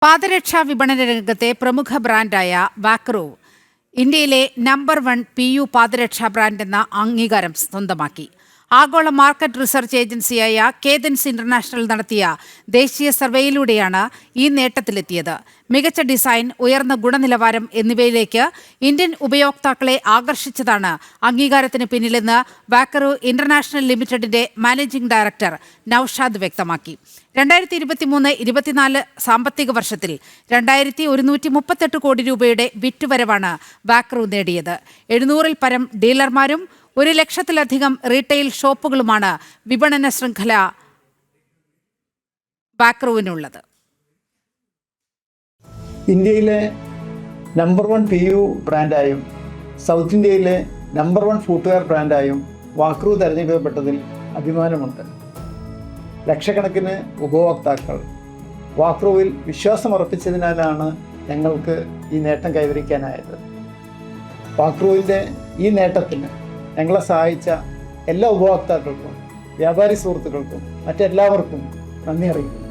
പാദരക്ഷാ വിപണന രംഗത്തെ പ്രമുഖ ബ്രാൻഡായ വാക്രോ ഇന്ത്യയിലെ നമ്പർ 1 PU പാദരക്ഷാ ബ്രാൻഡ് എന്ന അംഗീകാരം സ്വന്തമാക്കി. ആഗോള മാർക്കറ്റ് റിസർച്ച് ഏജൻസിയായ കേതൻസ് ഇന്റർനാഷണൽ നടത്തിയ ദേശീയ സർവേയിലൂടെയാണ് ഈ നേട്ടത്തിലെത്തിയത്. മികച്ച ഡിസൈൻ, ഉയർന്ന ഗുണനിലവാരം എന്നിവയിലേക്ക് ഇന്ത്യൻ ഉപയോക്താക്കളെ ആകർഷിച്ചതാണ് അംഗീകാരത്തിന് പിന്നിലെന്ന് വാക്രോ ഇന്റർനാഷണൽ ലിമിറ്റഡിന്റെ മാനേജിംഗ് ഡയറക്ടർ നൌഷാദ് വ്യക്തമാക്കി. 2023-24 സാമ്പത്തിക വർഷത്തിൽ 2138 കോടി രൂപയുടെ വിറ്റുവരവാണ് വാക്രോ നേടിയത്. 700-ൽ പരം ഡീലർമാരും 1 ലക്ഷത്തിലധികം റീറ്റെയിൽ ഷോപ്പുകളുമാണ് വിപണന ശൃംഖല വാക്രോവിനുള്ളത്. ഇന്ത്യയിലെ നമ്പർ 1 PU ബ്രാൻഡായും സൗത്ത് ഇന്ത്യയിലെ നമ്പർ 1 ഫുട്വെയർ ബ്രാൻഡായും വാക്രോ തിരഞ്ഞെടുക്കപ്പെട്ടതിൽ അഭിമാനമുണ്ട്. ലക്ഷക്കണക്കിന് ഉപഭോക്താക്കൾ വാക്രോവിൽ വിശ്വാസമർപ്പിച്ചതിനാലാണ് ഞങ്ങൾക്ക് ഈ നേട്ടം കൈവരിക്കാനായത്. വാക്രോവിൻ്റെ ഈ നേട്ടത്തിന് ഞങ്ങളെ സഹായിച്ച എല്ലാ ഉപഭോക്താക്കൾക്കും, വ്യാപാരി സുഹൃത്തുക്കൾക്കും, മറ്റെല്ലാവർക്കും നന്ദി അറിയിക്കുന്നു.